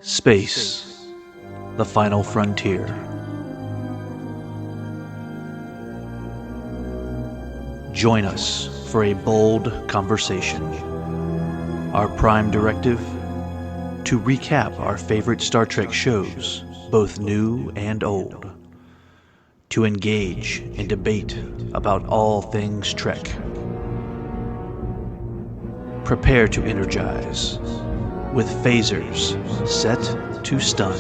Space, the final frontier. Join us for a bold conversation. Our prime directive? To recap our favorite Star Trek shows, both new and old. To engage in debate about all things Trek. Prepare to energize with phasers set to stun.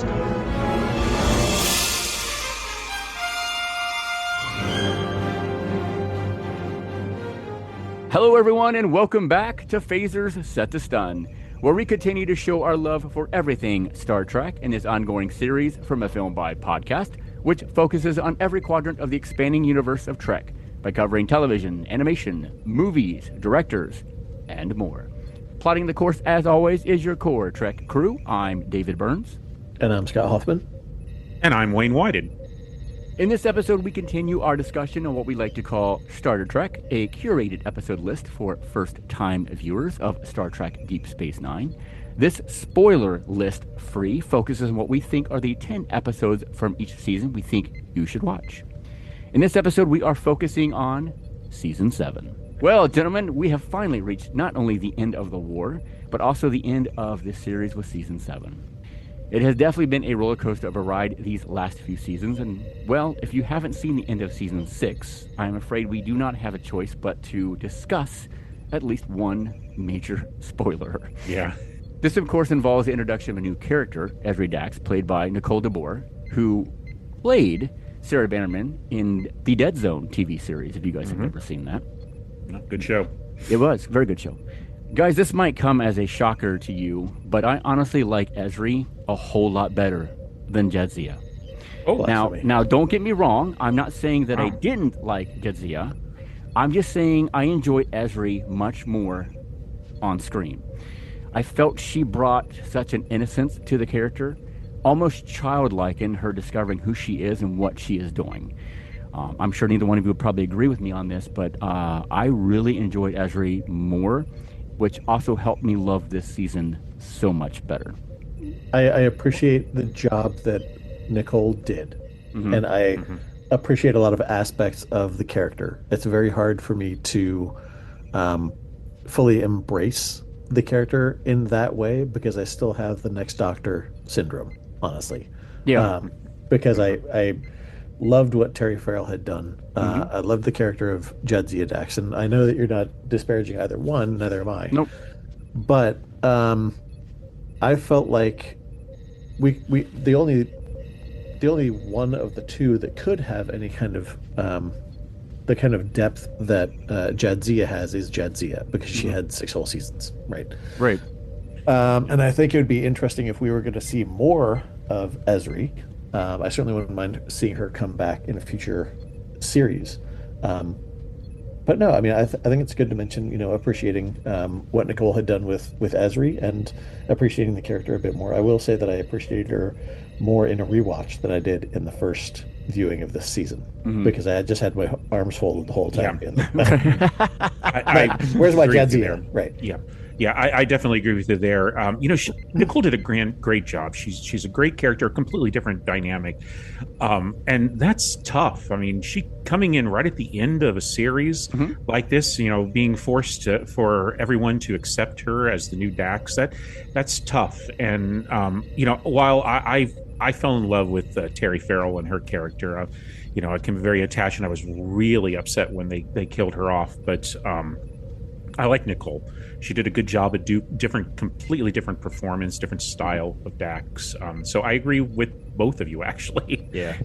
Hello everyone and welcome back to Phasers Set to Stun, where we continue to show our love for everything Star Trek in this ongoing series from a Film by podcast, which focuses on every quadrant of the expanding universe of Trek by covering television, animation, movies, directors, and more. Plotting the course, as always, is your core Trek crew. I'm David Burns. And I'm Scott Hoffman. And I'm Wayne Whited. In this episode, we continue our discussion on what we like to call Starter Trek, a curated episode list for first-time viewers of Star Trek Deep Space Nine. This spoiler list free focuses on what we think are the 10 episodes from each season we think you should watch. In this episode, we are focusing on Season 7. Well, gentlemen, we have finally reached not only the end of the war, but also the end of this series with Season 7. It has definitely been a roller coaster of a ride these last few seasons, and, well, if you haven't seen the end of Season 6, I'm afraid we do not have a choice but to discuss at least one major spoiler. Yeah. This, of course, involves the introduction of a new character, Ezri Dax, played by Nicole DeBoer, who played Sarah Bannerman in the Dead Zone TV series, if you guys have ever seen that. Good show. It was. Very good show. Guys, this might come as a shocker to you, but I honestly like Ezri a whole lot better than Jadzia. Oh, now, don't get me wrong. I'm not saying that I didn't like Jadzia. I'm just saying I enjoy Ezri much more on screen. I felt she brought such an innocence to the character, almost childlike in her discovering who she is and what she is doing. I'm sure neither one of you would probably agree with me on this, but I really enjoyed Ezri more, which also helped me love this season so much better. I appreciate the job that Nicole did, and I appreciate a lot of aspects of the character. It's very hard for me to fully embrace the character in that way because I still have the Next Doctor syndrome, honestly. Yeah. Because I loved what Terry Farrell had done. I loved the character of Jadzia Dax, and I know that you're not disparaging either one, neither am I. Nope. But I felt like we the only one of the two that could have any kind of the kind of depth that Jadzia has is Jadzia, because she had 6 whole seasons, right? Right. And I think it would be interesting if we were going to see more of Ezri. I certainly wouldn't mind seeing her come back in a future series. But no, I mean, I think it's good to mention, appreciating what Nicole had done with Ezri and appreciating the character a bit more. I will say that I appreciated her more in a rewatch than I did in the first viewing of this season, because I had just had my arms folded the whole time. Yeah. Where's my Jadzia? Right. Yeah, I definitely agree with you there. Nicole did a great job. She's a great character, completely different dynamic, and that's tough. I mean, she coming in right at the end of a series like this, being forced for everyone to accept her as the new Dax. That's tough. And while I fell in love with Terry Farrell and her character, I became very attached, and I was really upset when they killed her off. But I like Nicole. She did a good job at completely different performance, different style of Dax. So I agree with both of you, actually. Yeah.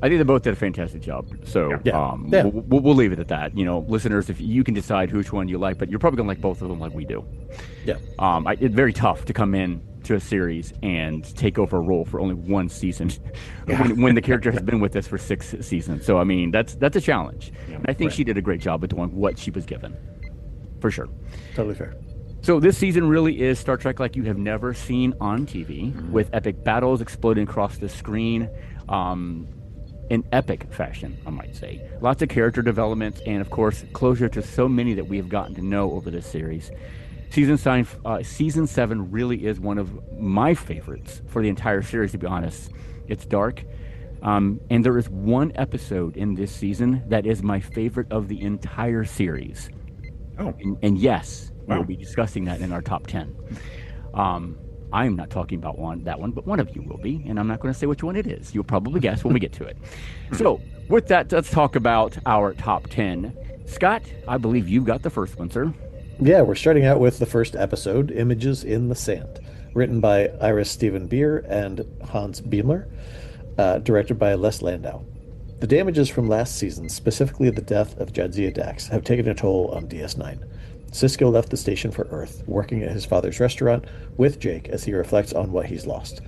I think they both did a fantastic job. So Yeah. We'll leave it at that. Listeners, if you can decide which one you like, but you're probably going to like both of them like we do. Yeah. It's very tough to come in to a series and take over a role for only one season when the character has been with us for 6 seasons. So, I mean, that's a challenge. Yeah, and I think she did a great job at doing what she was given. For sure. Totally fair. So this season really is Star Trek like you have never seen on TV, with epic battles exploding across the screen in epic fashion, I might say. Lots of character developments and, of course, closure to so many that we have gotten to know over this series. Season 7 really is one of my favorites for the entire series, to be honest. It's dark. And there is one episode in this season that is my favorite of the entire series. Oh. And yes, Wow. we'll be discussing that in our top 10. I'm not talking about that one, but one of you will be, and I'm not going to say which one it is. You'll probably guess when we get to it. So, with that, let's talk about our top 10. Scott, I believe you've got the first one, sir. Yeah, we're starting out with the first episode, Images in the Sand, written by Iris Steven Beer and Hans Beimler, directed by Les Landau. The damages from last season, specifically the death of Jadzia Dax, have taken a toll on DS9. Sisko left the station for Earth, working at his father's restaurant with Jake as he reflects on what he's lost.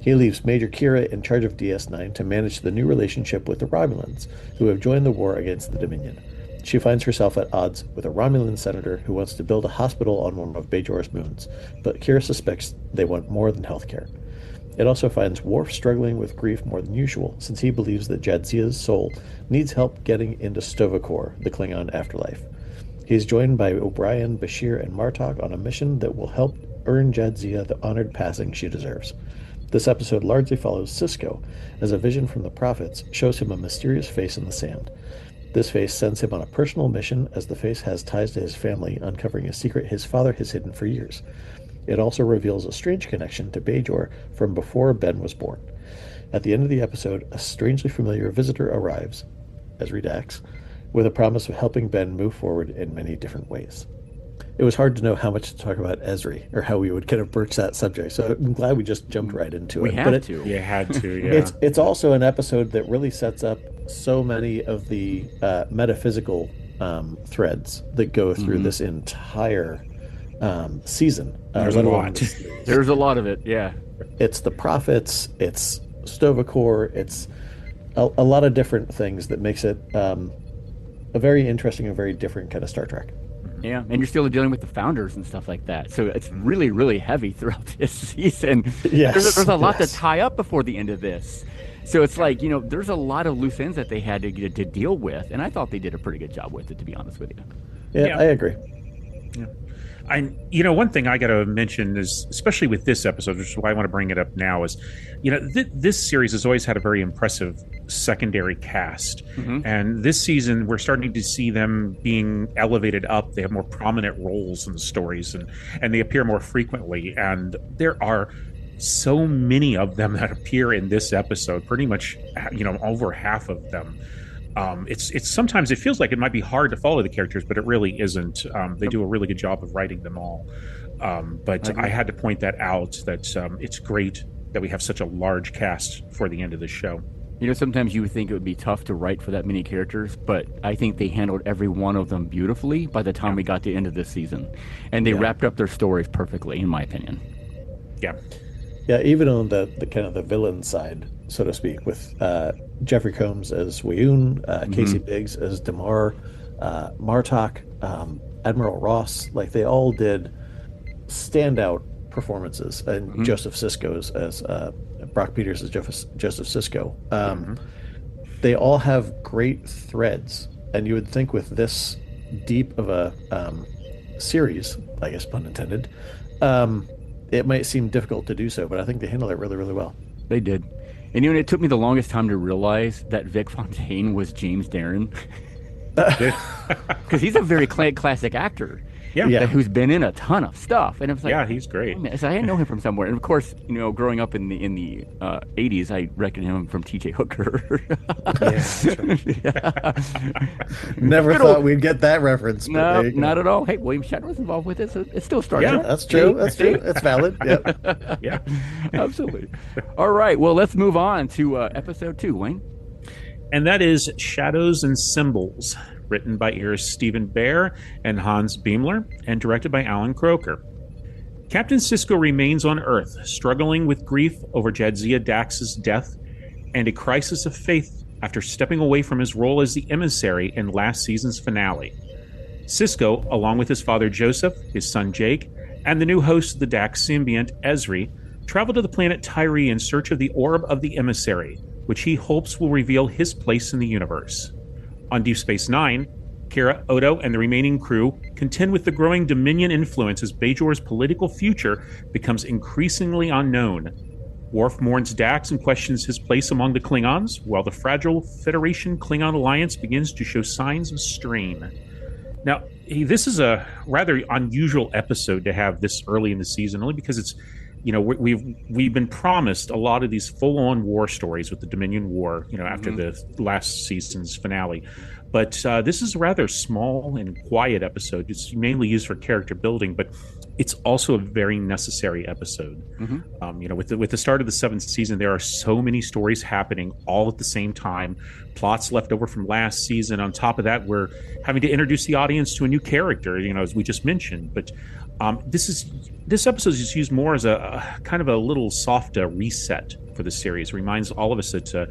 He leaves Major Kira in charge of DS9 to manage the new relationship with the Romulans, who have joined the war against the Dominion. She finds herself at odds with a Romulan senator who wants to build a hospital on one of Bajor's moons, but Kira suspects they want more than healthcare. It also finds Worf struggling with grief more than usual, since he believes that Jadzia's soul needs help getting into Sto-vo-kor, the Klingon afterlife. He is joined by O'Brien, Bashir, and Martok on a mission that will help earn Jadzia the honored passing she deserves. This episode largely follows Sisko, as a vision from the prophets shows him a mysterious face in the sand. This face sends him on a personal mission, as the face has ties to his family, uncovering a secret his father has hidden for years. It also reveals a strange connection to Bajor from before Ben was born. At the end of the episode, a strangely familiar visitor arrives, Ezri Dax, with a promise of helping Ben move forward in many different ways. It was hard to know how much to talk about Ezri, or how we would kind of broach that subject, so I'm glad we just jumped right into it. We had to. You had to, yeah. It's also an episode that really sets up so many of the metaphysical threads that go through this entire season. There's a lot. There's a lot of it, yeah. It's the prophets, it's Sto-vo-kor, it's a lot of different things that makes it a very interesting and very different kind of Star Trek. Yeah, and you're still dealing with the founders and stuff like that. So it's really, really heavy throughout this season. Yes, there's a lot yes. to tie up before the end of this. So it's like, there's a lot of loose ends that they had to deal with, and I thought they did a pretty good job with it, to be honest with you. Yeah. I agree. Yeah. One thing I got to mention is, especially with this episode, which is why I want to bring it up now, is, this series has always had a very impressive secondary cast. And this season, we're starting to see them being elevated up. They have more prominent roles in the stories, and they appear more frequently. And there are so many of them that appear in this episode, pretty much, over half of them. It's sometimes it feels like it might be hard to follow the characters, but it really isn't. They do a really good job of writing them all. But I had to point that out, that it's great that we have such a large cast for the end of the show. Sometimes you would think it would be tough to write for that many characters, but I think they handled every one of them beautifully by the time we got to the end of this season. And they wrapped up their stories perfectly, in my opinion. Yeah. Yeah, even on the kind of the villain side, so to speak, with Jeffrey Combs as Weyoun, Casey Biggs as Damar, Martok, Admiral Ross, like they all did standout performances, and Joseph Sisko's as Brock Peters as Joseph Sisko. They all have great threads, and you would think with this deep of a series, I guess pun intended, it might seem difficult to do so, but I think they handle it really, really well. They did. And it took me the longest time to realize that Vic Fontaine was James Darren. Because he's a very classic actor. Yeah. Who's been in a ton of stuff. And it was like, yeah, he's great. So I know him from somewhere. And of course, growing up in the 80s, I reckon him from T.J. Hooker. Never thought we'd get that reference. No, not at all. Hey, William Shatner was involved with it, so it's still Star Trek. Yeah, that's true. That's true. It's valid. Yeah. Yeah. Absolutely. All right. Well, let's move on to episode 2, Wayne. And that is Shadows and Symbols, written by Iris Steven Behr and Hans Beimler, and directed by Alan Croker. Captain Sisko remains on Earth, struggling with grief over Jadzia Dax's death and a crisis of faith after stepping away from his role as the emissary in last season's finale. Sisko, along with his father Joseph, his son Jake, and the new host of the Dax symbiont, Ezri, travel to the planet Tyree in search of the Orb of the Emissary, which he hopes will reveal his place in the universe. On Deep Space Nine, Kira, Odo, and the remaining crew contend with the growing Dominion influence as Bajor's political future becomes increasingly unknown. Worf mourns Dax and questions his place among the Klingons, while the fragile Federation-Klingon alliance begins to show signs of strain. Now, this is a rather unusual episode to have this early in the season, only because it's, we've been promised a lot of these full-on war stories with the Dominion War, after the last season's finale. But this is a rather small and quiet episode. It's mainly used for character building, but it's also a very necessary episode. With the start of the 7th season, there are so many stories happening all at the same time. Plots left over from last season. On top of that, we're having to introduce the audience to a new character, as we just mentioned. But this episode is used more as a kind of a little soft reset for the series. It reminds all of us that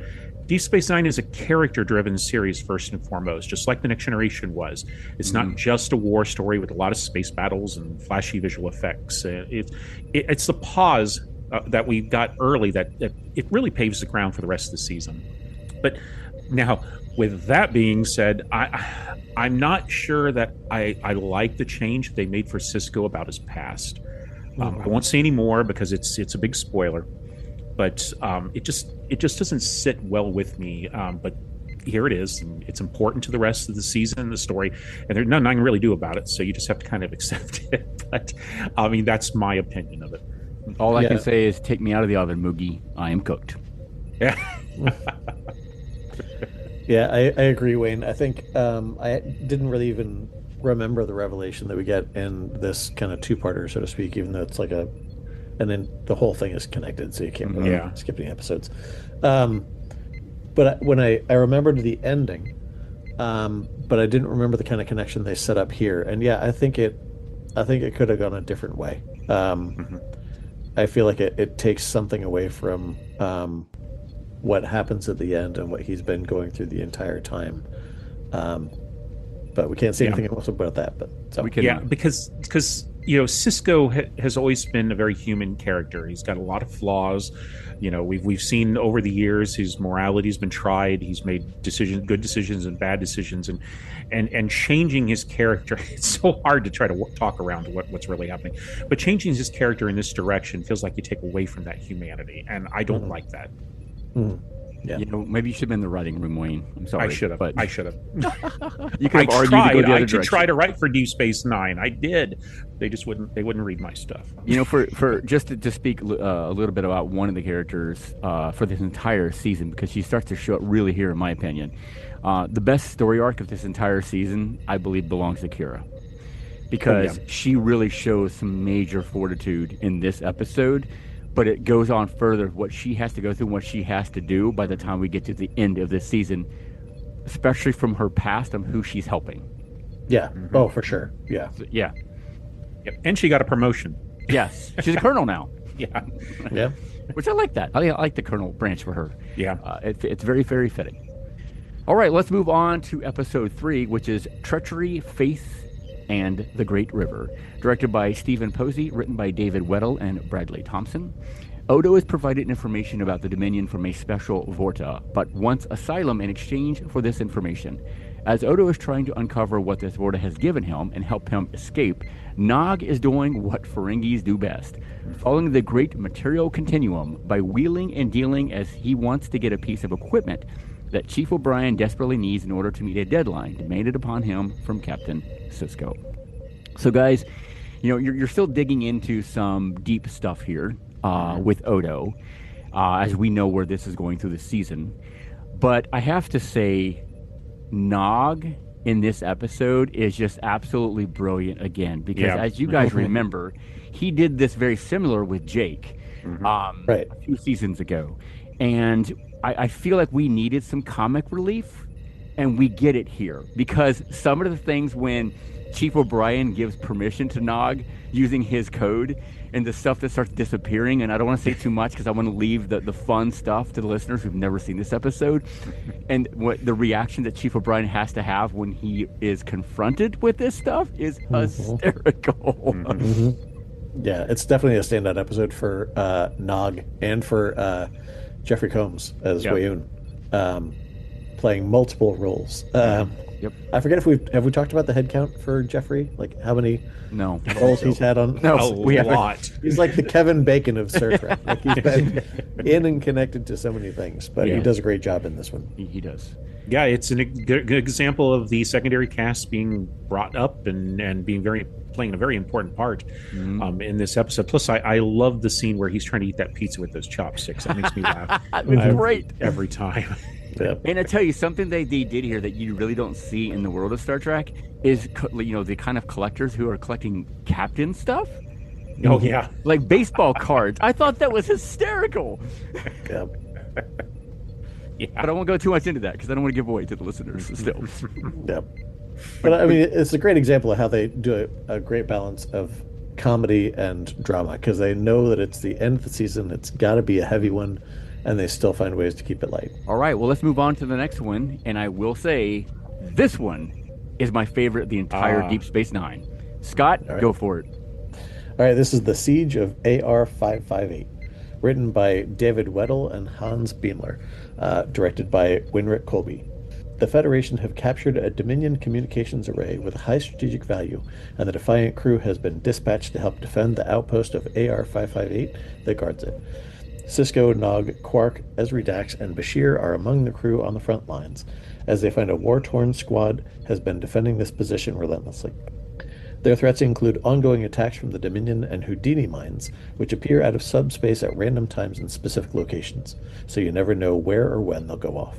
Deep Space Nine is a character-driven series first and foremost, just like The Next Generation was. It's not just a war story with a lot of space battles and flashy visual effects. It's the pause that we got early that it really paves the ground for the rest of the season. But now, with that being said, I'm not sure that I like the change they made for Sisko about his past. I won't say any more because it's a big spoiler. But it just doesn't sit well with me. But here it is, and it's important to the rest of the season, the story, and there's nothing I can really do about it. So you just have to kind of accept it. But I mean, that's my opinion of it. All I can say is, take me out of the oven, Moogie. I am cooked. Yeah. Yeah, I agree, Wayne. I think I didn't really even remember the revelation that we get in this kind of two-parter, so to speak, even though it's like and then the whole thing is connected, so you can't skip any episodes. But when I remembered the ending, but I didn't remember the kind of connection they set up here. And yeah, I think it could have gone a different way. I feel like it takes something away from what happens at the end and what he's been going through the entire time. But we can't say anything else about that. But so we can, because Sisko has always been a very human character. He's got a lot of flaws. We've seen over the years his morality's been tried. He's made good decisions and bad decisions, and changing his character. It's so hard to try to talk around what's really happening. But changing his character in this direction feels like you take away from that humanity, and I don't like that. Yeah. Maybe you should have been in the writing room, Wayne. I'm sorry. I should have. But I should have. You could have argued to go the other direction. I try to write for Deep Space Nine. I did. They just wouldn't. They wouldn't read my stuff. For just to speak a little bit about one of the characters for this entire season, because she starts to show up really here, in my opinion. The best story arc of this entire season, I believe, belongs to Kira, because she really shows some major fortitude in this episode. But it goes on further, what she has to go through and what she has to do by the time we get to the end of this season, especially from her past and who she's helping. Yeah. Oh, for sure. Yeah. So, yeah. Yep. And she got a promotion. Yes. She's a colonel now. Yeah. Yeah. Which I like that. I like the colonel branch for her. Yeah. It's very, very fitting. All right, let's move on to episode 3, which is Treachery, Faith, and the Great River, directed by Stephen Posey, written by David Weddle and Bradley Thompson. Odo is provided information about the Dominion from a special Vorta, but wants asylum in exchange for this information. As Odo is trying to uncover what this Vorta has given him and help him escape, Nog is doing what Ferengis do best, following the great material continuum by wheeling and dealing as he wants to get a piece of equipment that Chief O'Brien desperately needs in order to meet a deadline demanded upon him from Captain Sisko. So guys, you're still digging into some deep stuff here with Odo, as we know where this is going through the season. But I have to say, Nog in this episode is just absolutely brilliant again, because as you guys remember, he did this very similar with Jake a few seasons ago. And I feel like we needed some comic relief, and we get it here, because some of the things when Chief O'Brien gives permission to Nog using his code and the stuff that starts disappearing, and I don't want to say too much because I want to leave the fun stuff to the listeners who've never seen this episode, and what the reaction that Chief O'Brien has to have when he is confronted with this stuff is hysterical. Yeah, it's definitely a standout episode for Nog and for Jeffrey Combs as Wayoon, playing multiple roles. Yep. I forget if we talked about the head count for Jeffrey, like how many No. roles he's had on. No, A we haven't. lot. He's like the Kevin Bacon of Star Trek. Like he's been in and connected to so many things, but Yeah. he does a great job in this one. He does. Yeah, it's a good example of the secondary cast being brought up and being playing a very important part in this episode. Plus, I love the scene where he's trying to eat that pizza with those chopsticks. That makes me laugh. It's great. Every time. Yep. And I tell you, something they did here that you really don't see in the world of Star Trek is, the kind of collectors who are collecting captain stuff. Oh yeah, Like baseball cards. I thought that was hysterical. Yep. yeah. But I won't go too much into that because I don't want to give away to the listeners still. Yep. But I mean, it's a great example of how they do a great balance of comedy and drama, because they know that it's the end of the season. It's got to be a heavy one, and they still find ways to keep it light. All right, well, let's move on to the next one. And I will say this one is my favorite of the entire Deep Space Nine. Scott, right. Go for it. All right, this is The Siege of AR-558, written by David Weddle and Hans Beimler, directed by Winrich Kolbe. The Federation have captured a Dominion communications array with high strategic value, and the Defiant crew has been dispatched to help defend the outpost of AR-558 that guards it. Sisko, Nog, Quark, Ezri Dax, and Bashir are among the crew on the front lines, as they find a war-torn squad has been defending this position relentlessly. Their threats include ongoing attacks from the Dominion and Houdini mines, which appear out of subspace at random times in specific locations, so you never know where or when they'll go off.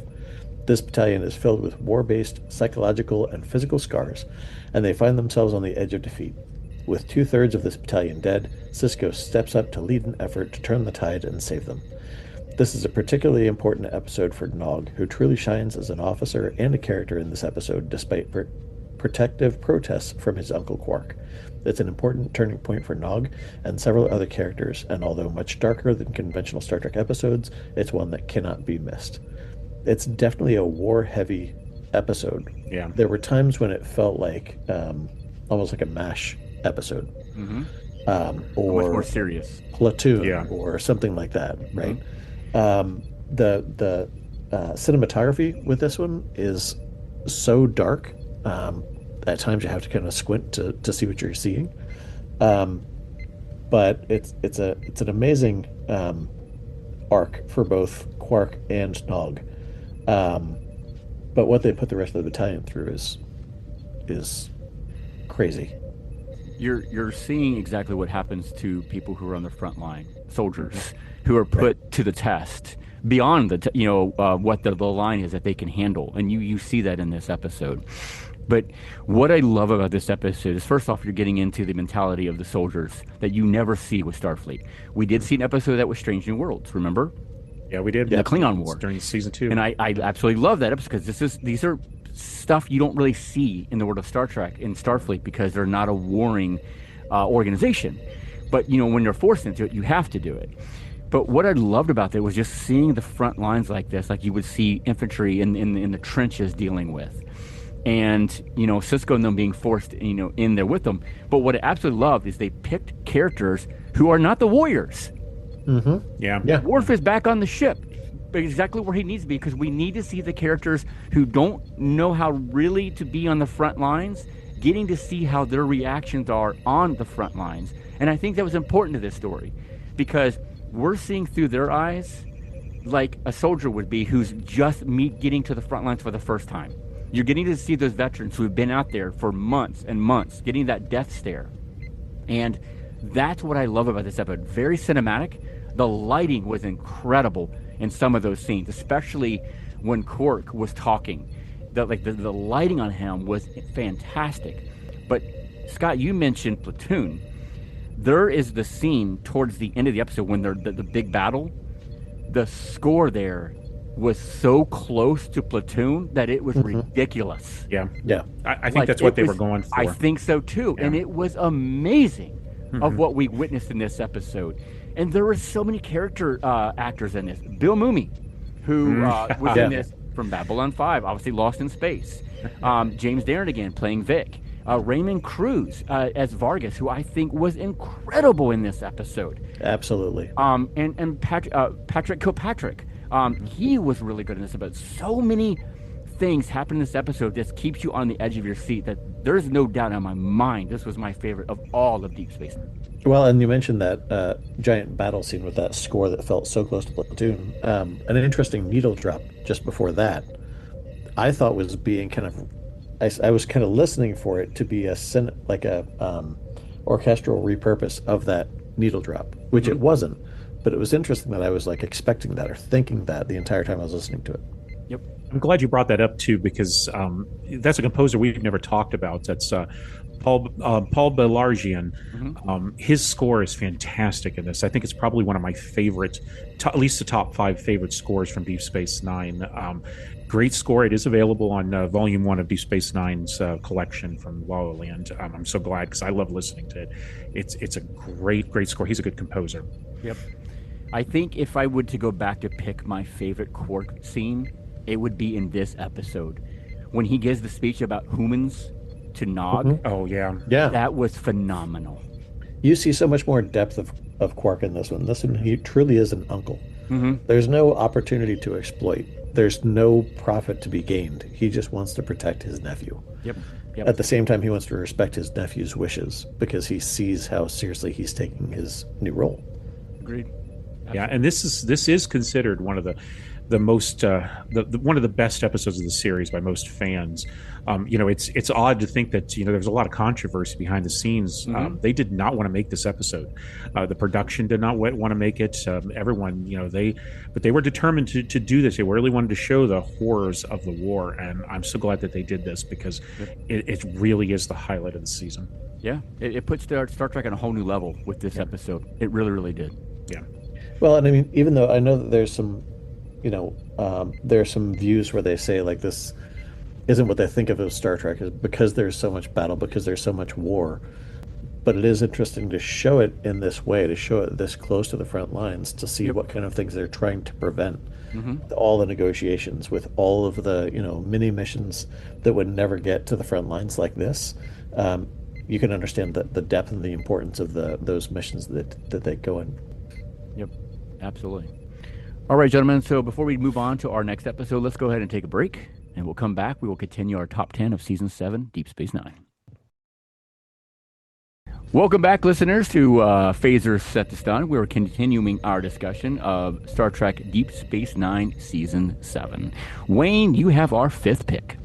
This battalion is filled with war-based psychological and physical scars, and they find themselves on the edge of defeat. With 2/3 of this battalion dead, Sisko steps up to lead an effort to turn the tide and save them. This is a particularly important episode for Nog, who truly shines as an officer and a character in this episode despite protective protests from his uncle Quark. It's an important turning point for Nog and several other characters, and although much darker than conventional Star Trek episodes, it's one that cannot be missed. It's definitely a war-heavy episode. Yeah. There were times when it felt like almost like a MASH episode. Or Much more serious. Platoon, Yeah. or something like that, right? The cinematography with this one is so dark. At times you have to kind of squint to see what you're seeing. But it's an amazing arc for both Quark and Nog. But what they put the rest of the battalion through is crazy. You're seeing exactly what happens to people who are on the front line, soldiers who are put to the test beyond what the line is that they can handle, and you see that in this episode. But what I love about this episode is, first off, you're getting into the mentality of the soldiers that you never see with Starfleet. We did see an episode that was Strange New Worlds, remember? Yeah, we did. The Klingon War during season 2, and I absolutely love that episode because these are stuff you don't really see in the world of Star Trek in Starfleet because they're not a warring organization. But when you're forced into it, you have to do it. But what I loved about that was just seeing the front lines like this, like you would see infantry in the trenches dealing with, and Sisko and them being forced in there with them. But what I absolutely loved is they picked characters who are not the warriors. Yeah. Worf is back on the ship, exactly where he needs to be, because we need to see the characters who don't know how really to be on the front lines, getting to see how their reactions are on the front lines. And I think that was important to this story, because we're seeing through their eyes like a soldier would be who's just getting to the front lines for the first time. You're getting to see those veterans who have been out there for months and months, getting that death stare. And that's what I love about this episode. Very cinematic. The lighting was incredible in some of those scenes, especially when Quark was talking. The lighting on him was fantastic. But Scott, you mentioned Platoon. There is the scene towards the end of the episode when they're the big battle. The score there was so close to Platoon that it was ridiculous. Yeah. Yeah. I think that's what they were going for. I think so too. Yeah. And it was amazing of what we witnessed in this episode. And there were so many character actors in this. Bill Mumy, who was in this from Babylon 5, obviously Lost in Space. James Darren again playing Vic. Raymond Cruz as Vargas, who I think was incredible in this episode. Absolutely. And Patrick Kilpatrick, he was really good in this episode. So many things happen in this episode that keeps you on the edge of your seat that there's no doubt in my mind this was my favorite of all of Deep Space Nine. Well, and you mentioned that giant battle scene with that score that felt so close to Platoon. An interesting needle drop just before that, I thought was being kind of, I was kind of listening for it to be like a orchestral repurpose of that needle drop, which it wasn't. But it was interesting that I was like expecting that or thinking that the entire time I was listening to it. Yep. I'm glad you brought that up too, because that's a composer we've never talked about. That's Paul Belargian. His score is fantastic in this. I think it's probably one of my favorite, at least the top 5 favorite scores from Deep Space Nine. Great score. It is available on Volume 1 of Deep Space Nine's collection from La La Land. I'm so glad because I love listening to it. It's a great score. He's a good composer. Yep. I think if I would to go back to pick my favorite Quark scene, it would be in this episode when he gives the speech about humans to Nog. Oh yeah, that was phenomenal. You see so much more depth of Quark in this one. This one, he truly is an uncle. There's no opportunity to exploit. There's no profit to be gained. He just wants to protect his nephew. Yep. At the same time, he wants to respect his nephew's wishes because he sees how seriously he's taking his new role. Agreed. Yeah, and this is considered one of the most one of the best episodes of the series by most fans. It's odd to think that there was a lot of controversy behind the scenes. They did not want to make this episode. The production did not want to make it. Everyone, but they were determined to do this. They really wanted to show the horrors of the war, and I'm so glad that they did this because it really is the highlight of the season. Yeah, it puts Star Trek on a whole new level with this episode. It really, really did. Yeah. Well, and I mean, even though I know that there's some, there are some views where they say like this isn't what they think of as Star Trek is because there's so much battle, because there's so much war. But it is interesting to show it in this way, to show it this close to the front lines, to see what kind of things they're trying to prevent. All the negotiations with all of the, mini missions that would never get to the front lines like this. You can understand the depth and the importance of those missions that they go in. Yep, absolutely. All right, gentlemen, so before we move on to our next episode, let's go ahead and take a break, and we'll come back. We will continue our top 10 of Season 7, Deep Space Nine. Welcome back, listeners, to Phaser Set to Stun. We're continuing our discussion of Star Trek Deep Space Nine, Season 7. Wayne, you have our 5th pick.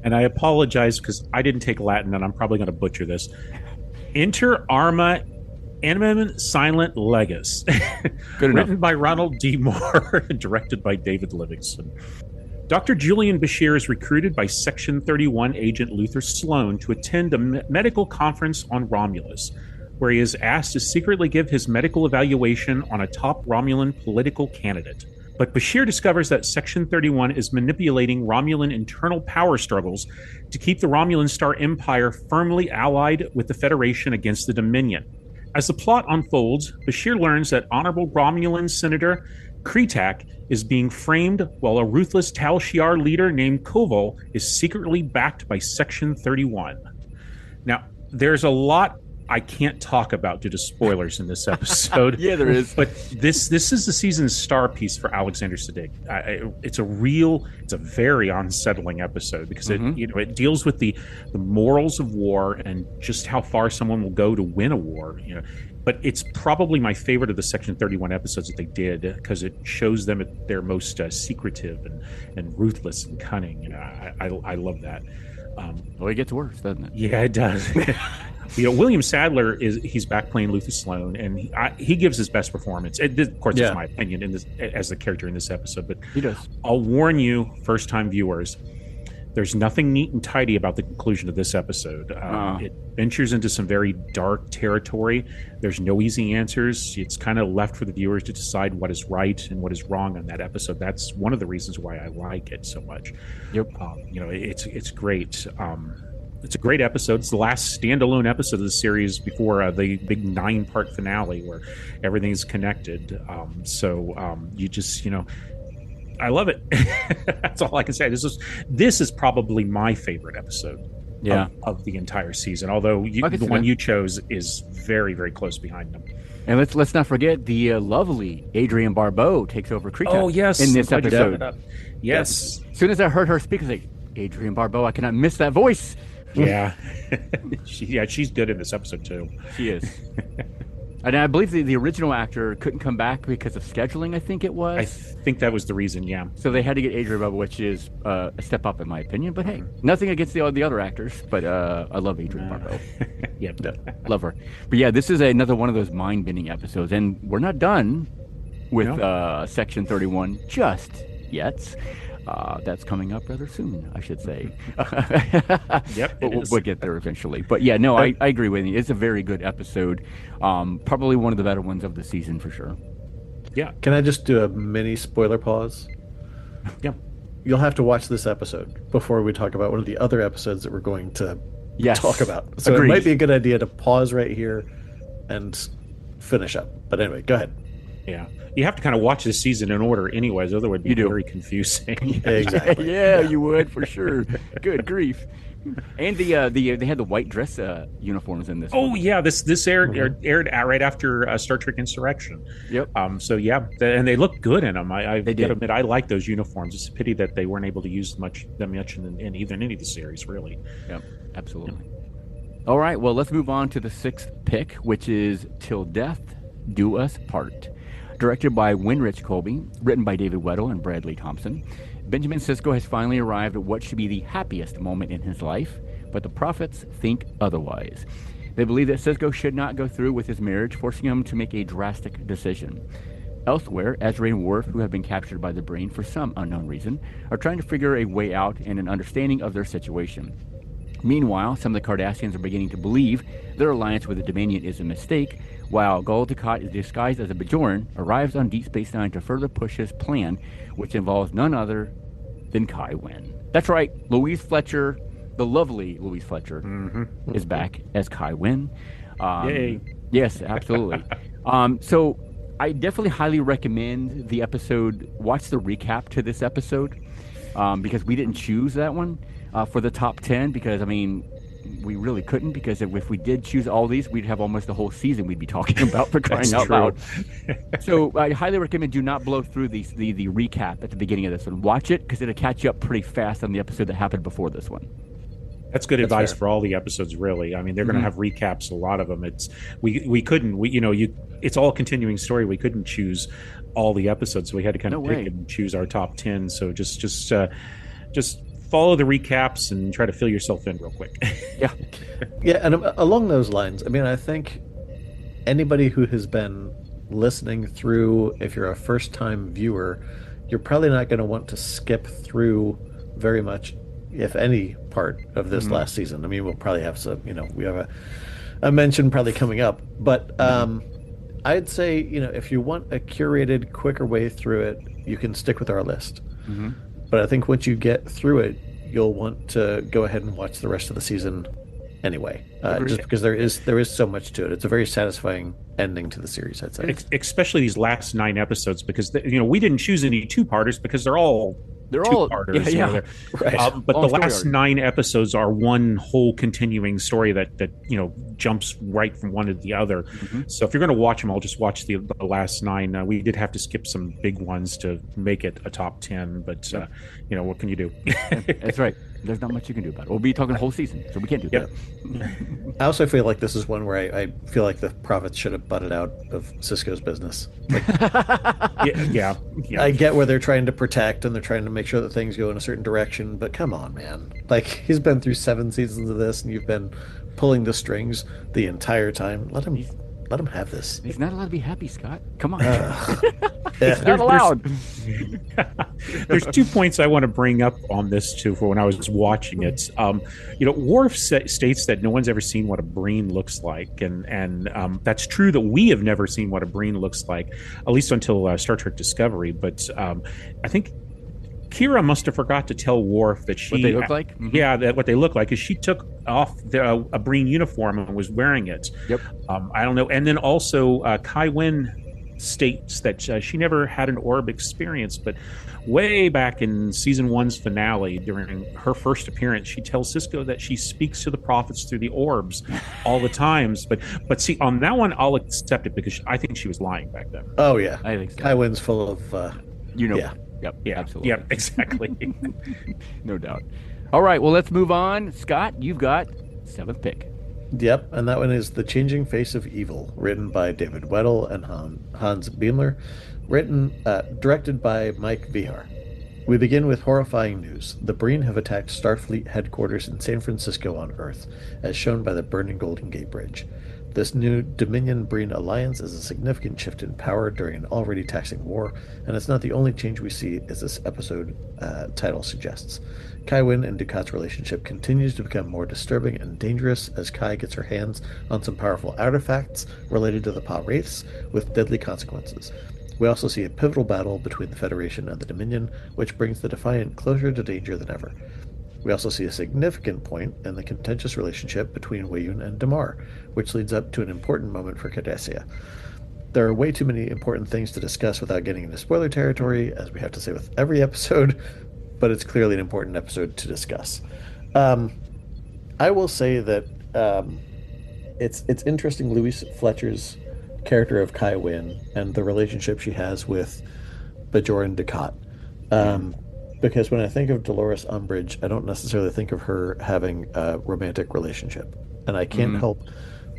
And I apologize because I didn't take Latin, and I'm probably going to butcher this. Inter Arma Animum Silent Legis. Good enough. Written by Ronald D. Moore, directed by David Livingston. Dr. Julian Bashir is recruited by Section 31 agent Luther Sloan to attend a medical conference on Romulus, where he is asked to secretly give his medical evaluation on a top Romulan political candidate. But Bashir discovers that Section 31 is manipulating Romulan internal power struggles to keep the Romulan Star Empire firmly allied with the Federation against the Dominion. As the plot unfolds, Bashir learns that Honorable Romulan Senator Kretak is being framed while a ruthless Tal Shiar leader named Koval is secretly backed by Section 31. Now, there's a lot I can't talk about due to spoilers in this episode. Yeah, there is. But this is the season's star piece for Alexander Siddig. It's a very unsettling episode because it deals with the morals of war and just how far someone will go to win a war. But it's probably my favorite of the Section 31 episodes that they did because it shows them at their most secretive and ruthless and cunning. I love that. Well, it gets worse, doesn't it? Yeah, it does. William Sadler he's back playing Luther Sloan, and he gives his best performance. Of course, it's my opinion as the character in this episode, but he does. I'll warn you, first-time viewers, there's nothing neat and tidy about the conclusion of this episode. It ventures into some very dark territory. There's no easy answers. It's kind of left for the viewers to decide what is right and what is wrong on that episode. That's one of the reasons why I like it so much. Yep. It's great. It's a great episode. It's the last standalone episode of the series before the big 9-part finale where everything's connected. You just, I love it. That's all I can say. This is probably my favorite episode. of the entire season. Although the one you chose is very, very close behind them. And let's not forget the lovely Adrienne Barbeau takes over Krita. Oh yes, in this episode. Yes. As soon as I heard her speak, I was like, Adrienne Barbeau, I cannot miss that voice. Yeah, she's good in this episode too. She is. And I believe the original actor couldn't come back because of scheduling, I think it was. I think that was the reason, yeah. So they had to get Adrienne Barbeau, which is a step up in my opinion. But hey, nothing against the other actors, but I love Adrienne Barbeau. Yep. Love her. But yeah, this is another one of those mind-bending episodes. And we're not done with Section 31 just yet. That's coming up rather soon, I should say. Yep, we'll get there eventually. But yeah, no, I agree with you. It's a very good episode. Probably one of the better ones of the season for sure. Yeah. Can I just do a mini spoiler pause? Yeah. You'll have to watch this episode before we talk about one of the other episodes that we're going to talk about. So Agreed. It might be a good idea to pause right here and finish up. But anyway, go ahead. Yeah. You have to kind of watch this season in order anyways, otherwise it would be very confusing. Exactly. Yeah, you would for sure. Good grief. And they had the white dress uniforms in this. Oh one. yeah, this aired right after Star Trek Insurrection. Yep. So yeah, and they look good in them. I did. gotta admit, I like those uniforms. It's a pity that they weren't able to use them much in any of the series, really. Yep. Absolutely. All right. Well, let's move on to the sixth pick, which is "Till Death Do Us Part." Directed by Winrich Colby, written by David Weddle and Bradley Thompson. Benjamin Sisko has finally arrived at what should be the happiest moment in his life, but the prophets think otherwise. They believe that Sisko should not go through with his marriage, forcing him to make a drastic decision. Elsewhere, Ezra and Worf, who have been captured by the Brain for some unknown reason, are trying to figure a way out and an understanding of their situation. Meanwhile, some of the Cardassians are beginning to believe their alliance with the Dominion is a mistake, while Gul Dukat is disguised as a Bajoran, arrives on Deep Space Nine to further push his plan, which involves none other than Kai Wynn. That's right, Louise Fletcher, the lovely Louise Fletcher, is back as Kai Wynn. Yay. Yes, absolutely. So I definitely highly recommend the episode, watch the recap to this episode, because we didn't choose that one for the top 10, because, I mean, we really couldn't, because if we did choose all these, we'd have almost the whole season we'd be talking about for crying out loud. So I highly recommend do not blow through the recap at the beginning of this one. Watch it, because it'll catch you up pretty fast on the episode that happened before this one. That's good advice for all the episodes, really. I mean, they're going to have recaps, a lot of them. It's it's all continuing story. We couldn't choose all the episodes, so we had to kind of pick and choose our top 10. So just follow the recaps and try to fill yourself in real quick. Yeah, and along those lines, I mean, I think anybody who has been listening through, if you're a first-time viewer, you're probably not going to want to skip through very much, if any, part of this last season. I mean, we'll probably have some, we have a mention probably coming up, but I'd say, if you want a curated, quicker way through it, you can stick with our list. But I think once you get through it, you'll want to go ahead and watch the rest of the season anyway, just because there is so much to it. It's a very satisfying ending to the series, I'd say. Especially these last 9 episodes, because we didn't choose any two-parters because they're all two-parters. Yeah. Right. But the last 9 episodes are one whole continuing story that jumps right from one to the other. So if you're going to watch them, I'll just watch the last 9. We did have to skip some big ones to make it a top 10, but what can you do? That's right. There's not much you can do about it. We'll be talking whole season, so we can't do that. I also feel like this is one where I feel like the prophets should have butted out of Sisko's business. Yeah. I get where they're trying to protect and they're trying to make sure that things go in a certain direction, but come on, man. Like, he's been through 7 seasons of this, and you've been pulling the strings the entire time. Let him have this. He's not allowed to be happy, Scott. Come on. He's not allowed. There's 2 points I want to bring up on this too. For when I was watching it, Worf states that no one's ever seen what a brain looks like, and that's true that we have never seen what a brain looks like, at least until Star Trek Discovery. But I think Kira must have forgot to tell Worf that what they look like. Yeah, that what they look like, is she took off a Breen uniform and was wearing it. Yep. I don't know. And then also Kai Wynn states that she never had an orb experience, but way back in season 1's finale, during her first appearance, she tells Cisco that she speaks to the prophets through the orbs all the times. But see, on that one, I'll accept it because I think she was lying back then. Oh yeah, I think so. Kai Wynn's full of Yeah. Yeah, Absolutely. Yeah, exactly. No doubt. All right, well, let's move on. Scott, you've got 7th pick. Yep, and that one is The Changing Face of Evil, written by David Weddle and Hans Beimler, directed by Mike Vihar. We begin with horrifying news. The Breen have attacked Starfleet headquarters in San Francisco on Earth, as shown by the burning Golden Gate Bridge. This new Dominion-Breen alliance is a significant shift in power during an already taxing war, and it's not the only change we see, as this episode title suggests. Kai Wynn and Ducat's relationship continues to become more disturbing and dangerous as Kai gets her hands on some powerful artifacts related to the Pa Wraiths with deadly consequences. We also see a pivotal battle between the Federation and the Dominion, which brings the Defiant closer to danger than ever. We also see a significant point in the contentious relationship between Weyoun and Damar, which leads up to an important moment for Cardassia. There are way too many important things to discuss without getting into spoiler territory, as we have to say with every episode, but it's clearly an important episode to discuss. I will say that it's interesting, Louise Fletcher's character of Kai Wynn and the relationship she has with Bajoran Ducat. Because when I think of Dolores Umbridge, I don't necessarily think of her having a romantic relationship. And I can't help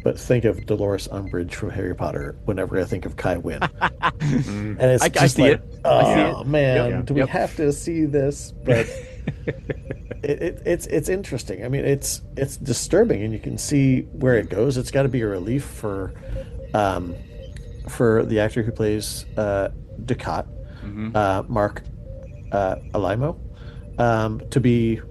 but think of Dolores Umbridge from Harry Potter whenever I think of Kai Wynn. And it's I see it. Oh, man, Yep. do we have to see this? But it's interesting. I mean, it's disturbing, and you can see where it goes. It's got to be a relief for the actor who plays Ducat, Mark Alimo, to be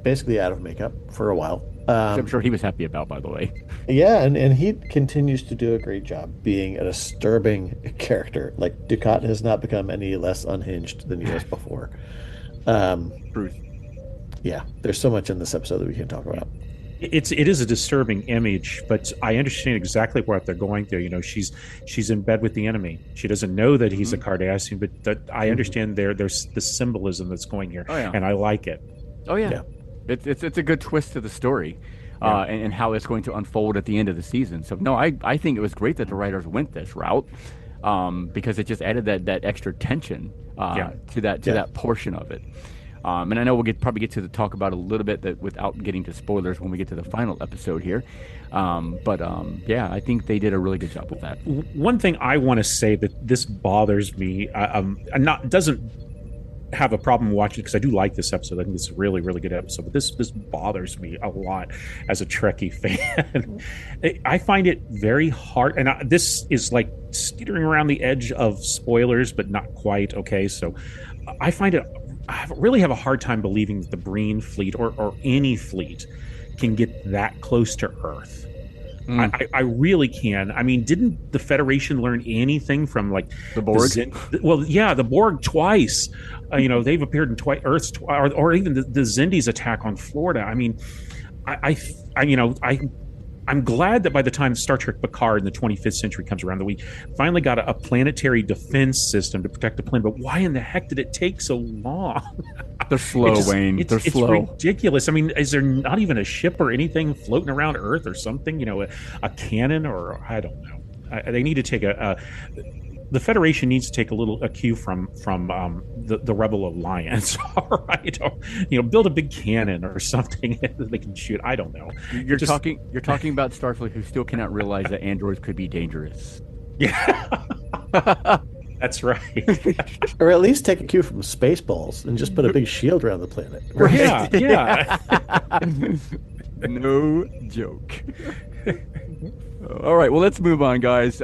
basically out of makeup for a while. I'm sure he was happy about, by the way. Yeah, and he continues to do a great job being a disturbing character. Like, Ducat has not become any less unhinged than he was before. Truth. Yeah, there's so much in this episode that we can talk about. It is a disturbing image, but I understand exactly what they're going through. You know, she's in bed with the enemy. She doesn't know that he's a Cardassian, but I understand there's the symbolism that's going here, and I like it. Oh yeah. It's a good twist to the story, and how it's going to unfold at the end of the season. So no, I think it was great that the writers went this route, because it just added that extra tension to that portion of it. And I know we'll probably get to talk about a little bit that without getting to spoilers when we get to the final episode here. But I think they did a really good job with that. One thing I want to say that this bothers me, doesn't have a problem watching, because I do like this episode. I think it's a really, really good episode. But this bothers me a lot as a Trekkie fan. I find it very hard, and this is like skittering around the edge of spoilers, but not quite. Okay, so I really have a hard time believing that the Breen fleet or any fleet can get that close to Earth. I really can. I mean, didn't the Federation learn anything from like the Borg? The Borg twice. They've appeared in Earth's or even the Xindi's attack on Florida. I mean, I'm glad that by the time Star Trek Picard in the 25th century comes around, that we finally got a planetary defense system to protect the planet. But why in the heck did it take so long? They're slow, Wayne. They're slow. It's ridiculous. I mean, is there not even a ship or anything floating around Earth or something? A cannon, or I don't know. They need to take the Federation needs to take a cue from the Rebel Alliance. All right, build a big cannon or something that they can shoot. I don't know. You're talking about Starfleet, who still cannot realize that androids could be dangerous. Yeah, that's right. Or at least take a cue from Spaceballs and just put a big shield around the planet. Right? Yeah. No joke. All right, well, let's move on, guys.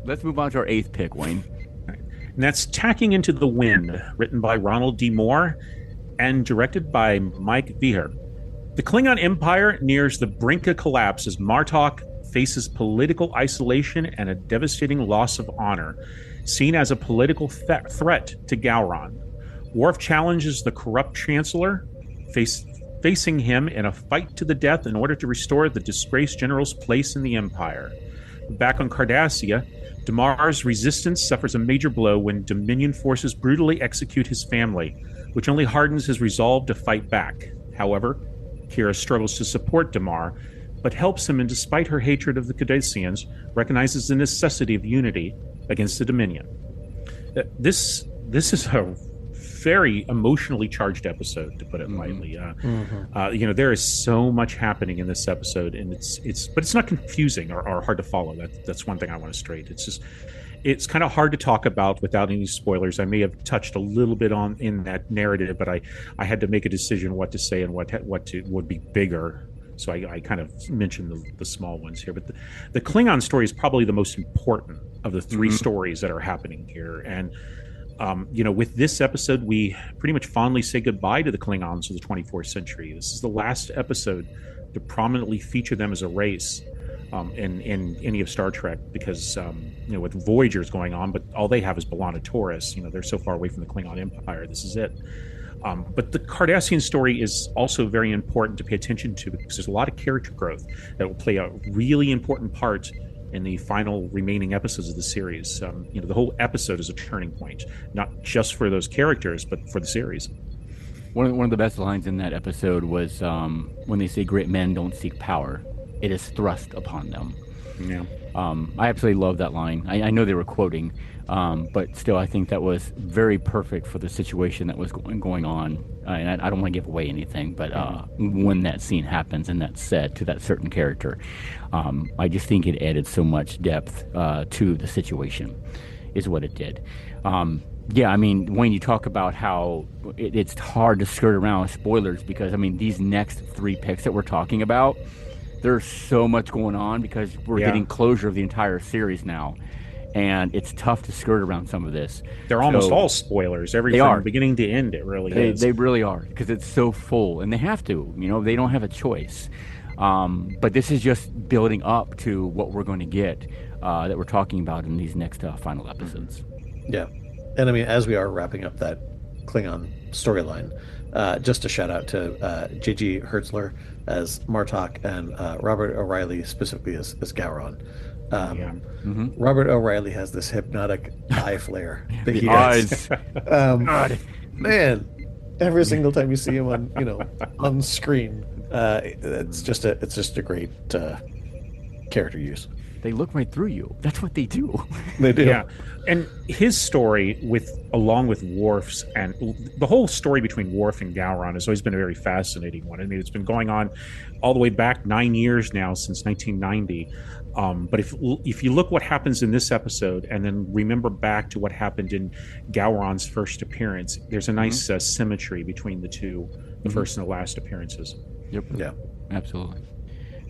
Let's move on to our 8th pick, Wayne. And that's Tacking into the Wind, written by Ronald D. Moore and directed by Mike Vihar. The Klingon Empire nears the brink of collapse as Martok faces political isolation and a devastating loss of honor, seen as a political threat to Gowron. Worf challenges the corrupt Chancellor, facing him in a fight to the death in order to restore the disgraced general's place in the Empire. Back on Cardassia, Damar's resistance suffers a major blow when Dominion forces brutally execute his family, which only hardens his resolve to fight back. However, Kira struggles to support Damar, but helps him, and despite her hatred of the Cardassians, recognizes the necessity of unity against the Dominion. This is a very emotionally charged episode, to put it lightly. There is so much happening in this episode, and it's not confusing or hard to follow. That's one thing I want to straight. It's kind of hard to talk about without any spoilers. I may have touched a little bit on in that narrative, but I had to make a decision what to say and what would be bigger. So I kind of mentioned the small ones here, but the Klingon story is probably the most important of the three stories that are happening here. And with this episode, we pretty much fondly say goodbye to the Klingons of the 24th century. This is the last episode to prominently feature them as a race in any of Star Trek, because with Voyager's going on, but all they have is B'Elanna Torres. They're so far away from the Klingon Empire. This is it. But the Cardassian story is also very important to pay attention to, because there's a lot of character growth that will play a really important part in the final remaining episodes of the series. The whole episode is a turning point, not just for those characters, but for the series. One of the best lines in that episode was when they say great men don't seek power, it is thrust upon them. Yeah. I absolutely love that line. I know they were quoting, but still, I think that was very perfect for the situation that was going on. And I don't want to give away anything, but when that scene happens and that's said to that certain character, I just think it added so much depth to the situation, is what it did. When you talk about how it's hard to skirt around spoilers, because these next three picks that we're talking about, there's so much going on because we're getting closure of the entire series now, and it's tough to skirt around some of this. They're almost all spoilers. From beginning to end, it really is. They really are, because it's so full, and they have to. They don't have a choice. But this is just building up to what we're going to get that we're talking about in these next final episodes. Yeah. And as we are wrapping up that Klingon storyline, just a shout out to J.G. Hertzler as Martok and Robert O'Reilly specifically as Gowron. Robert O'Reilly has this hypnotic eye flare that he eyes. Man, every single time you see him on screen, it's just a great character use. They look right through you. That's what they do. They do. Yeah. And his story along with Worf's, and the whole story between Worf and Gowron has always been a very fascinating one. It's been going on all the way back 9 years now, since 1990. But if you look what happens in this episode and then remember back to what happened in Gowron's first appearance, there's a nice symmetry between the two, the first and the last appearances. Yep. Yeah. Absolutely.